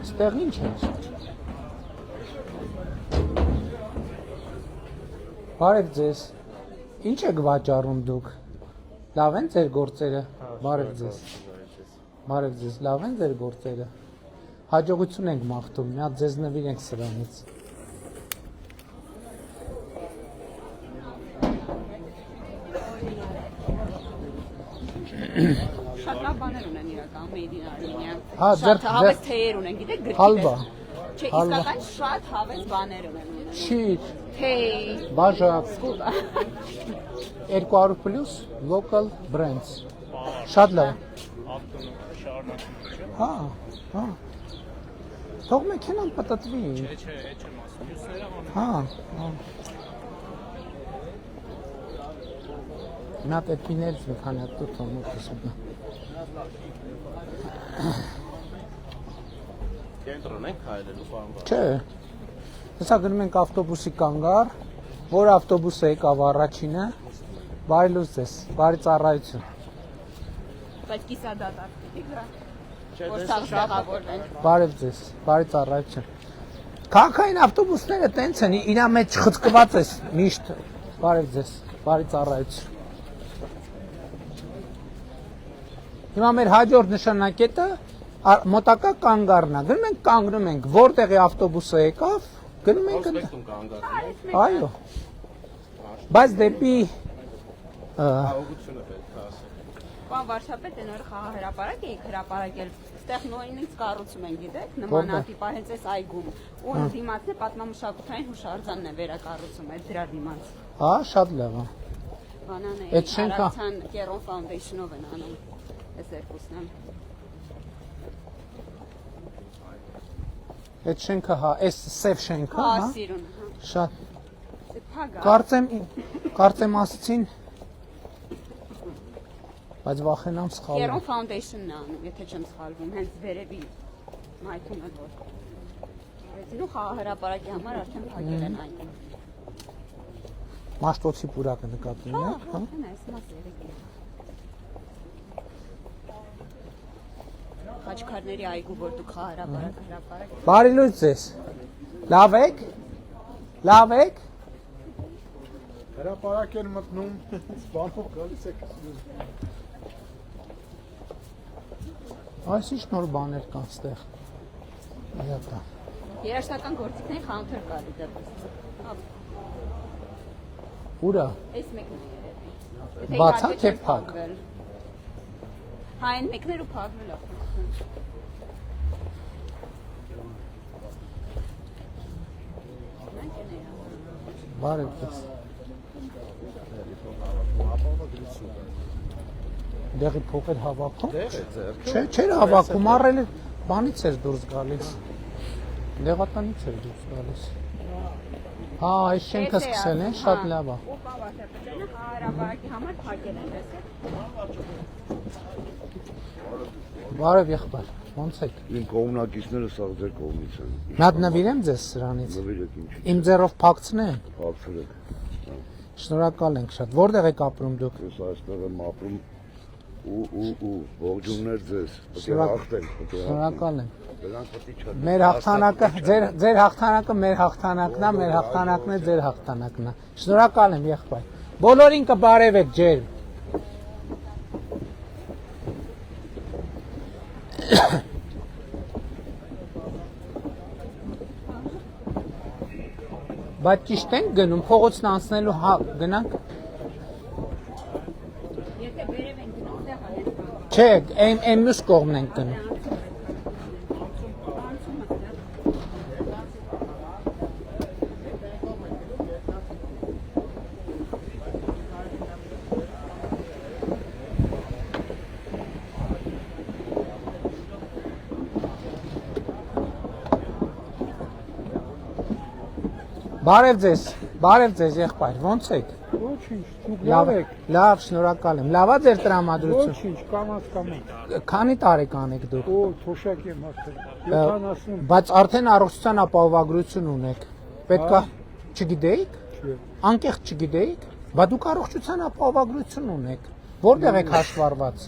Ստեղ ինչ է։ Բարև ձեզ։ Ինչ եք վաճառում դուք։ Լավ են ձեր գործերը։ Բարև ձեզ։ Բարև ձեզ, լավ են ձեր գործերը։ Հաջողություն ենք մաղթում, մի հատ ձեզ նվիրենք սրանից։ Շատ լավ բաներ ունեն իրական Made in Armenia։ Հա, Շատ հավես թեյեր ունեն, գիտեք գրքի Հալվա։ Չէ, իսկական շատ հավես բաներ ունեն։ Շիր, Թեյ, բաժակ, 200+ local brands։ Շատ լավ։ Հա, հա։ Թող մեքենան պատտվի։ Չէ, չեմ ասում, մյուսները Հա, հա։ Նա պեպիներից մի քանի հատ դու թողնուս ուտա։ կենտրոն ենք հայելելու բանվա։ Չէ։ Հեսա գնում ենք ավտոբուսի կանգար, որ ավտոբուսը եկավ առաջինը, բարի լույս ձեզ, բարի ծառայություն։ բայց կիսադատար։ Չէ, Որ սաղ տեղավորվեն։ Բարև ձեզ, բարի ծառայություն։ Քաղաքային ավտոբուսները տենց են, իրա մեջ խցկված ես միշտ։ Բարև ձեզ, բարի ծառայություն։ Հիմա մեր հաջորդ նշանակետը մոտակա կանգառն է։ Գնում ենք կանգնում ենք, որտեղի ավտոբուսը եկավ, գնում ենք Պրոսպեկտում կանգառնում։ այո։ Բայց դեպի Հաղորդությունը պետք է ասել։ Պարոն վարչապետ, այն օրը խաղահրապարակ էիք հրապարակել։ Ստեղ նույնիսկ կառուցում են, գիտեք, նմանատիպ հենց այս այգում։ Ու դիմացն է պատմամշակութային հուշարձանն է վերակառուցում, այդ դրա դիմաց։ հա, շատ լավ է։ Բանան է, Այդ շենքը- Արարատյան Կերոն Foundation-ով են անում։ Այս երկուսն են։ Այդ շենքը հա, այս սև շենքը, Հա, հա։ սիրուն, հա։ Շատ։ Փագա։ Կարծեմ ասեցին բայց վախենամ սխալվում։ Կերոն Foundation-ն է անում, եթե չեմ սխալվում, հենց վերևի մայթում է որ։ Ու խաղահրապարակի համար արդեն փակել են այն։ Մաշտոցի պուրակը նկատում եք, հա։ Արդեն այս մասը երեք է։ Խաչքարների այգու, որ դուք խաղահրապարակ հրապարակ։ Բարի լույս ձեզ։ Լավ եք։ Լավ եք։ Հրապարակ են մտնում, սպանով գալիս եք։ Այս ինչ նոր բաներ կան ստեղ։ Այդա։ Երաշտական գործիքների խանութեր կա դեպս։ Ուրա։ Այս մեկն է երևի։ Բացա թե փակ։ Հա, այն մեկներ ու փակվել է։ Բարև ձեզ։ Դեղի փոքր հավաքում։ Չէ, չէր հավաքում, առել էր բանից էր դուրս գալիս։ Դեղատնից էր դուրս գալիս։ Հա, այս շենքը սկսել են, շատ լավ է։ Ու պա վարչապետը խաղահրապարակի համար փակել են, տեսեք։ Բարև եղբայր, ո՞նց եք։ Իմ կողմնակիցները սա ձեր կողմից են։ Մատ նվիրեմ ձեզ սրանից։ Նվիրեք ինչ։ Իմ ձեռով փակցնեմ։ Բարձրեք։ Շնորհակալ ենք շատ։ Որտեղ եք ապրում դուք։ Ես այստեղ եմ ապրում ու ողջուններ ձեզ։ Պետք է հաղթենք, պետք է հաղթենք։ Շնորհակալ եմ։ Դրանք պետք է չեն։ Մեր հաղթանակը, ձեր հաղթանակը մեր հաղթանակն է, մեր հաղթանակն է ձեր հաղթանակն է։ Շնորհակալ եմ եղբայր։ Բոլորին կբարևեք ջերմ։ Բայց ճիշտ ենք գնում, փողոցն անցնելու գնանք։ Եթե վերև են գնում, տեղը են։ Չէ, այն մյուս կողմն ենք գնում։ Բարև ձեզ եղբայր, ոնց եք։ Ոչինչ, դուք լավ եք։ Լավ, շնորհակալ եմ։ Լավա ձեր տրամադրություն։ Ոչինչ, կամաց։ Քանի տարեկան եք դուք։ Օ, թոշակ եմ ասել։ 70։ Բայց արդեն առողջության ապահովագրություն ունեք։ Պետքա չգիտեիք։ Չէ։ Անկեղծ չգիտեիք։ Բայց դուք առողջության ապահովագրություն ունեք։ Որտեղ եք հաշվառված։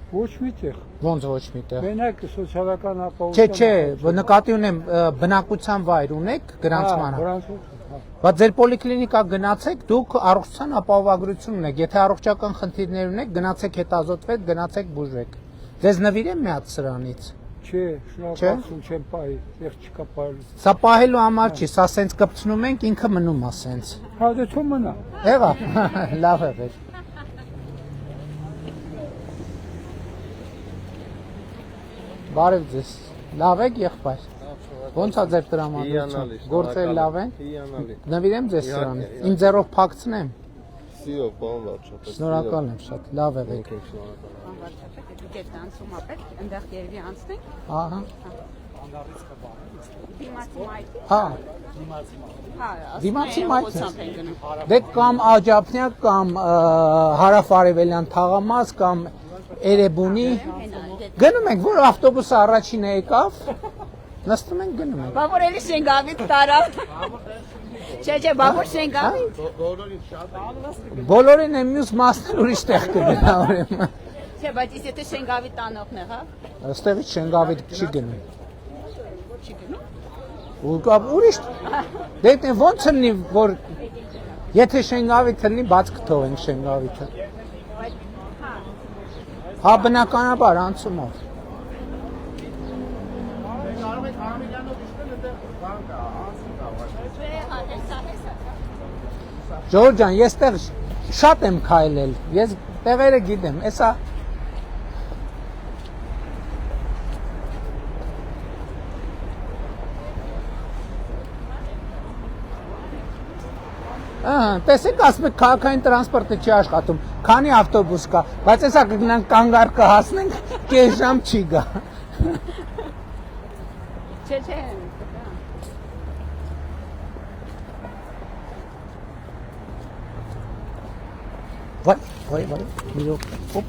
Ոչ միտեղ։ Ոնց ոչ միտեղ։ Մենակ սոցիալական Չէ, ապահովության։ նկատի ունեմ բնակության վայր ունեք գրանցման։ Բայց ձեր պոլիկլինիկա գնացեք, դուք առողջության ապահովագրություն ունեք։ Եթե առողջական խնդիրներ ունեք, գնացեք հետազոտվեք, գնացեք բուժվեք։ Ձեզ նվիրեմ մի հատ սրանից։ Չէ, շնորհակալություն չեմ պահի, եղ չկա պահելու։ Սա պահելու համար չի, սա սենց կպցնում ենք, ինքը մնում է սենց։ Հա դե թող մնա։ Եղա, լավ է վեր։ Բարև ձեզ, լավ եք եղբայր։ Ոնց է ձեր տրամադրությունը։ Գործերը լավ են։ Նվիրեմ ձեզ սրանը։ Իմ ձեռով փակցնեմ։ Սիրով, պարոն վարչապետ։ Շնորհակալ եմ շատ, լավ եղեք։ Դուք եք անցում ապետ, այնտեղ երևի անցնենք։ Ահա։ Դիմացի մայթի։ Հա, Հա, Դիմացի մայթն է։ հոսանք են գնում։ դե կամ Աջափնյակ կամ հարավ-արևելյան թաղամաս կամ Էրեբունի։ Գնում ենք, որ ավտոբուսը առաջինը եկավ, նստում ենք գնում ենք։ Բա որ էլի Շենգավիթ տարա։ Չէ, բա որ Շենգավիթ։ Բոլորին շատ է։ Բոլորին է մյուս մասն ուրիշ տեղ կգնա ուրեմն։ Չէ, բայց եթե Շենգավիթ տանողն է, հա։ Այստեղից Շենգավիթ չի գնում։ Չի գնում։ Ու կապ ուրիշ։ Դե ոնց լինի, որ եթե Շենգավիթը լինի, բաց կթողենք Շենգավիթը։ Հա բնականաբար անցումով։ Կարող եք Արամելյանով իշխել այնտեղ բան կա, անցում կա։ Ժորժ ջան, ես տեղ շատ եմ քայլել։ Ես տեղերը գիտեմ։ Էսա տեսեք, ասում եք քաղաքային տրանսպորտը չի աշխատում, քանի ավտոբուս կա, բայց հեսա կգնանք կանգար կհասնենք, կես ժամ չի գա։ Չէ։ Վայ, մի րոպե, հոպ։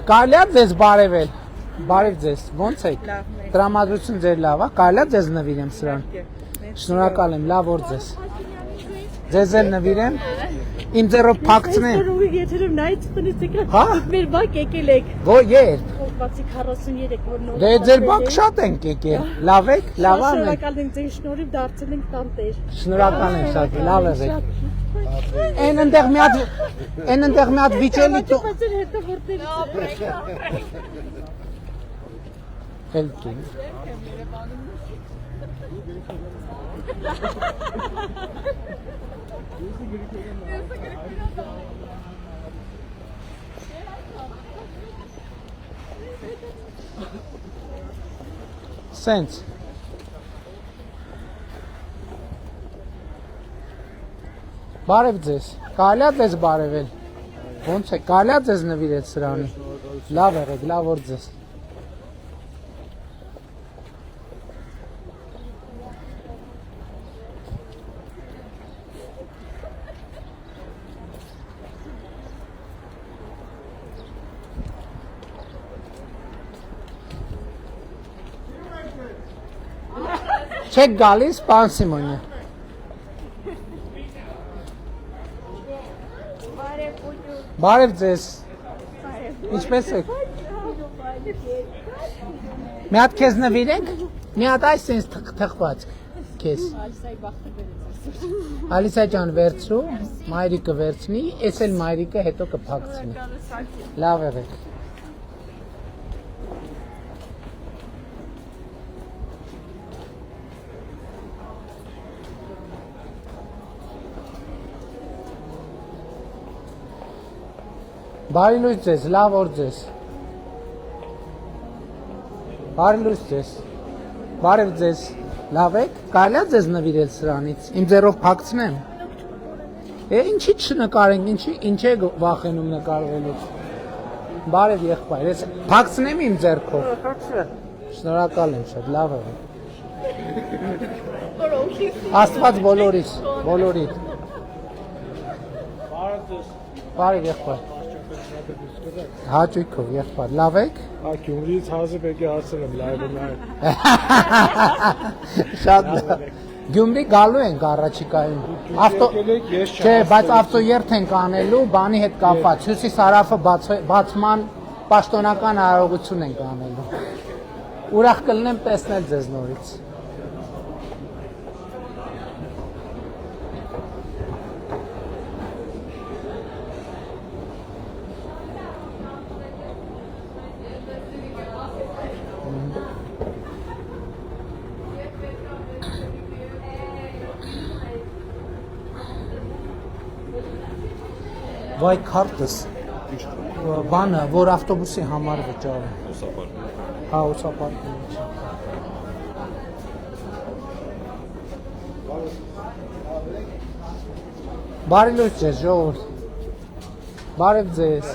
Կարելի է ձեզ բարևել։ Բարև ձեզ, ո՞նց եք։ Տրամադրություն ձեր լավ է, կարելի է ձեզ նվիրեմ սրան։ Շնորհակալ եմ, լավ օր ձեզ։ Ձեզ էլ նվիրեմ։ Իմ ձեռով փակցնեմ։ Եթերում նայից տնից եկա։ Հա։ Մեր բակ եկել եք։ Ո՞ր երբ։ Բացի 43 որ նոր։ Դե ձեր բակ շատ ենք եկել։ Լավ եք, լավ եք։ Շնորհակալ ենք ձեր շնորհիվ դարձել ենք տանտեր։ Շնորհակալ եմ շատ, լավ եք։ Այն ընդեղ մի հատ վիճելի տո։ Բայց ձեր հետևորդներից։ Էլ դու։ Սենց։ Բարև ձեզ։ Կարելի է ձեզ բարևել։ Ոնց է, կարելի է ձեզ նվիրել սրանի։ Լավ եղեք, լավ օր ձեզ։ Չեք գալիս, պարոն Սիմոնյա։ Բարև ձեզ։ Ինչպես եք։ Մի հատ քեզ նվիրենք։ Մի հատ այս ինձ թխված քեզ։ Ալիսա ջան վերցրու, մայրիկը վերցնի, էս էլ մայրիկը հետո կփակցնի։ Լավ եղեք։ Բարի լույս ձեզ, լավ օր ձեզ։ Բարի լույս ձեզ։ Բարև ձեզ։ Լավ եք։ Կարելի է ձեզ նվիրել սրանից։ Իմ ձեռով փակցնեմ։ Ինչի չնկարենք, ինչ է վախենում նկարվելուց։ Բարև եղբայր, ես փակցնեմ իմ ձեռքով։ Շնորհակալ եմ շատ, լավ է։ Աստված բոլորիս, բոլորիդ։ Բարև եղբայր։ Հաճույքով եղբայր, լավ եք։ Հա Գյումրիից հազիվ եկի հասել եմ լայվը նայել։ Շատ լավ։ Գյումրի գալու ենք առաջիկայում։ Չէ, բայց ավտոերթ ենք անելու, բանի հետ կապված։ Հյուսիս հարավը բացման պաշտոնական արարողություն ենք անելու։ Ուրախ կլինեմ տեսնել ձեզ նորից։ Վայ քարտս։ Բանը, որ ավտոբուսի համար վճարը։ Հա, ուսապարկի մեջ։ Բարի լույս ձեզ, ժողովուրդ։ Բարև ձեզ։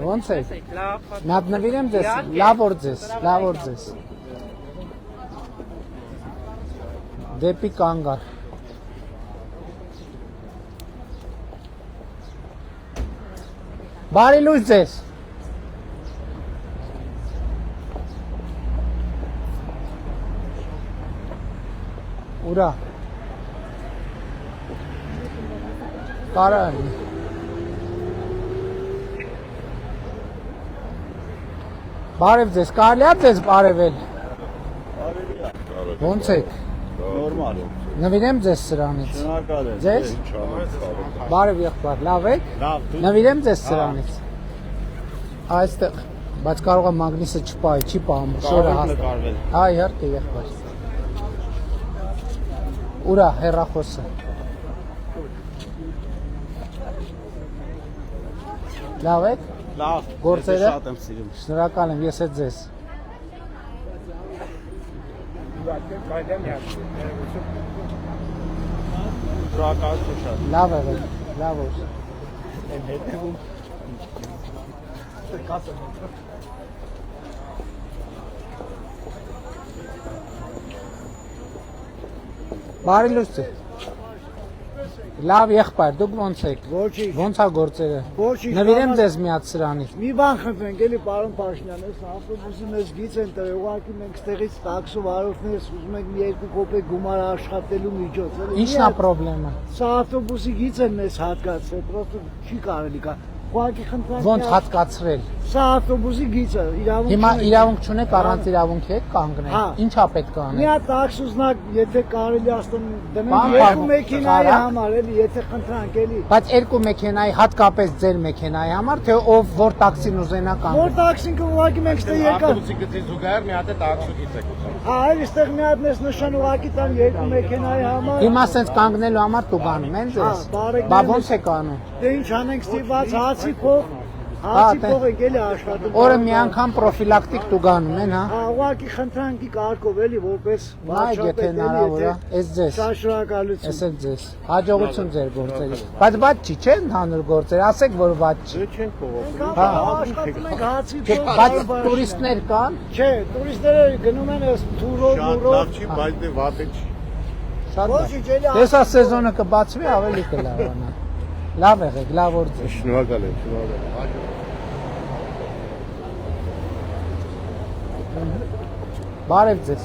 Ոնց եք։ Մի հատ նվիրեմ ձեզ, լավ օր ձեզ։ Դեպի կանգար։ Բարի լույս ձեզ։ Ուրա։ Կարան։ Բարև ձեզ, կարելի է ձեզ բարևել։ Ոնց եք։ Նորմալ։ Նվիրեմ ձեզ սրանից։ Շնորհակալ եմ։ Ձեզ։ Բարև եղբայր, լավ եք։ Լավ, դու։ Նվիրեմ ձեզ սրանից։ Այստեղ, բայց կարող է մագնիսը չպայի, չի պահում, շորը հաստատ։ Հա, իհարկե եղբայր։ Ուրա, հեռախոսը։ Լավ եք։ Լավ, Գործերը։ շատ եմ սիրում։ Շնորհակալ եմ, ես էլ ձեզ։ Շնորհակալություն շատ։ Լավ եղեք, լավ օր։ Բարի լույս ձեզ։ Լավ եղբայր, դուք ոնց եք։ Ոչինչ։ Ոնց է գործերը։ Ոչինչ, Նվիրեմ բանը- ձեզ մի հատ սրանից։ Մի բան խնդրենք, էլի պարոն Փաշինյան, այս ավտոբուսի մեզ գից են տվել, ուղղակի մենք ստեղից տաքսով արողներս ուզում ենք մի 2 կոպեկ գումար աշխատելու միջոց, էլի։ Ինչն է խնդրեմը։ Սա ավտոբուսի գից են մեզ հատկացրել, պրոստը չի կարելի կա։ Ուղղակի խնդրենք։ Ոնց հատկացրել։ Սա ավտոբուսի գիծը, իրավունք Հիմա չունենք։ իրավունք չունեք առանց իրավունքի եք կանգնել։ Հա։ Ինչա պետք է Մի անել։ հատ տաքսուզնակ, եթե կարելի աստեմ Բան դնենք բան, 2 մեքենայի կարա։ համար, էլի, եթե խնդրանք, էլի։ Բայց երկու մեքենայի, հատկապես ձեր մեքենայի համար, թե ով որ տաքսին ուզենա Որ կանգնել։ տաքսին կուղղակի մենք ստե եկա։ Ավտոբուսի գծի զուգահեռ մի հատ է տաքսուկից եք ուզում։ Հա, այստեղ մի հատ մեզ նշան ուղղակի տան 2 մեքենայի համար։ Հիմա սենց կանգնելու համար դու գանում են ձեզ։ Հա, բարեկամներ- Բա ոնց եք անում։ Դե ինչ անենք ստիպված հացի փող, Հա, հացի տե- փող եք էլի աշխատում։ Օրը մի անգամ պրոֆիլակտիկ դու գանում են, հա։ Հա, ուղղակի խնդրանքի կարգով էլի որպես Նայեք, եթե հնարավոր է, էս ձեզ։ Շատ շնորհակալություն։ Էս էլ ձեզ։ Հաջողություն ձեր գործերի։ Բայց բաց չի, չէ՞ ընդհանուր գործեր, ասեք որ բաց չի։ Դե չենք փողոք։ Հա, աշխատում ենք հացի Չէ, փող։ բայց բարբարաշ- տուրիստներ կան, Չէ, տուրիստները գնում են այս թուրով, Շատ մուրով։ լավ չի, բայց դե վատը չի։ շատ լավ։ Ոչինչ, էլի Տեսա սեզոնը կբացվի, ավելի կլավանա։ Լավ եղեք, լավ օր ձեզ։ Շնորհակալ եմ, շնորհակալ եմ։ Բարև ձեզ։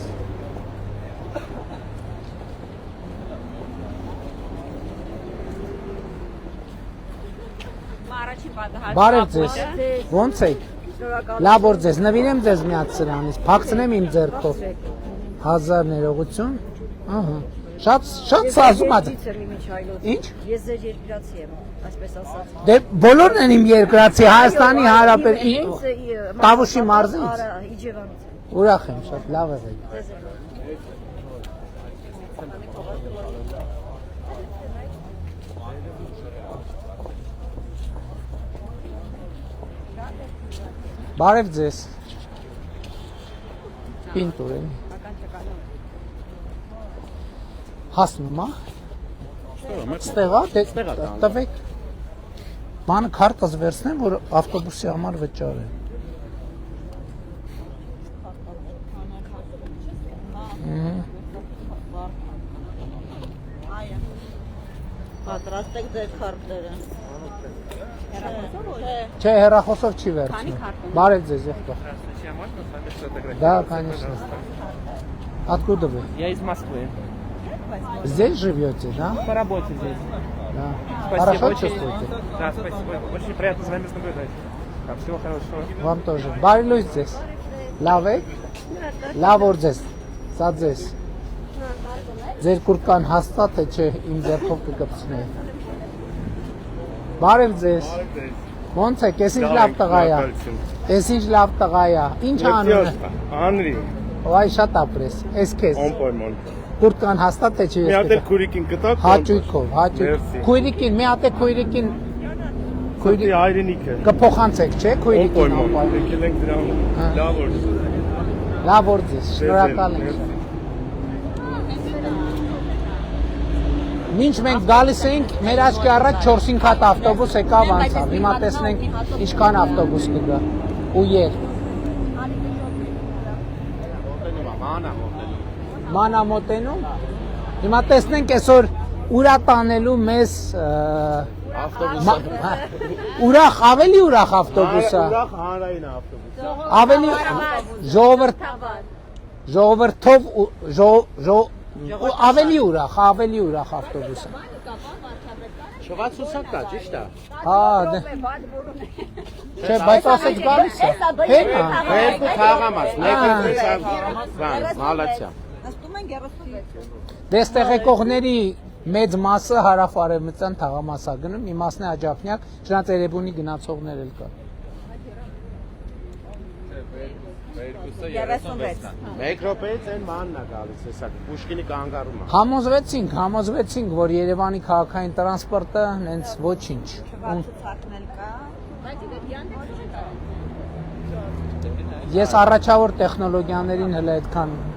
Առաջին պատահած։ Բարև ձեզ։ Ոնց եք։ Լավ օր ձեզ։ Նվիրեմ ձեզ մի հատ սրանից։ Փակցնեմ իմ ձեռքով։ 1000 ներողություն։ Ահա։ Շատ սազում ա։ Ինչ։ Ես ձեր երկրացի եմ, այսպես ասած։ Դե բոլորն են իմ երկրացի Հայաստանի Հանրապետության Տավուշի մարզից։ Արա, Իջևանից եմ։ Ուրախ եմ, շատ լավ եղեք։ Բարև ձեզ։ Պինտուր եմ։ Հասնում ա։ Ստեղա, տվեք։ Բանը քարտս վերցնեմ, որ ավտոբուսի համար վճարեմ։ Պատրաստ եք ձեր քարտերը։ Չէ, հեռախոսով չի վերցնում։ Քանի քարտ ունի։ Բարև ձեզ, եղբայր։ Да, конечно. Откуда вы? Я из Москвы. Здесь живете, да? По работе здесь. Да. Спасибо Хорошо очень. чувствуете? Да, спасибо. Очень приятно с вами наблюдать. Так, всего хорошего. Вам тоже. Բարի լույս ձեզ։ Լավ եք։ Լավ օր ձեզ։ Սա ձեզ։ Ձեր կուրկան հաստատ է, չէ, իմ ձեռքով կկպցնեի։ Բարև ձեզ։ Ոնց եք, ես ինչ լավ տղա է։ Ես ինչ լավ տղա է։ Ինչ անում է։ Անրի, Վայ շատ ապրես։ Ես քեզ։ օմպոյմոն։ Կուրկան հաստատ է, չէ, Մի ես հատ կտա։ քուրիկին կտակ։ Հաճույքով, հաճույք։ Մերսի։ Քույրիկին, մի հատ է քույրիկին Քույրի հայրենիքը։ կփոխանցեք, չէ, քույրիկին։ Օմպոյմոն, եկել ենք դրան։ Լավ օր։ Լավ օր ձեզ, շնորհակալ ենք։ Մինչ մենք գալիս էինք, մեր աչքի առաջ 4-5 հատ ավտոբուս եկավ անցավ։ Հիմա տեսնենք ինչքան ավտոբուս կգա։ Ու եր։ Մանա մոտենում։ Հիմա տեսնենք այսօր ուրա տանելու մեզ ուրախ, ավելի ուրախ ավտոբուսը։ Ուրախ հանրային ավտոբուս։ Ավելի ավելի ուրախ ավտոբուսը։ Շվացուսակ կա, ճիշտ է։ Հա, դե։ Չէ, բայց ասեց գալիս է։ Հենա։ Երկու թաղամաս, մեկը բան, մալացիա։ Դե ստեղ եկողների մեծ մասը հարավ-արևմտյան թաղամասա գնում, մի մասն է աջափնյակ, շնաց Երևանի գնացողներ էլ կա։ 36 Մեկ րոպեից այն մանն է գալիս, հեսա Պուշկինի կանգառումը։ Համոզվեցինք, որ Երևանի քաղաքային տրանսպորտը հենց ոչինչ։ Ես առաջավոր տեխնոլոգիաներին հələ այդքան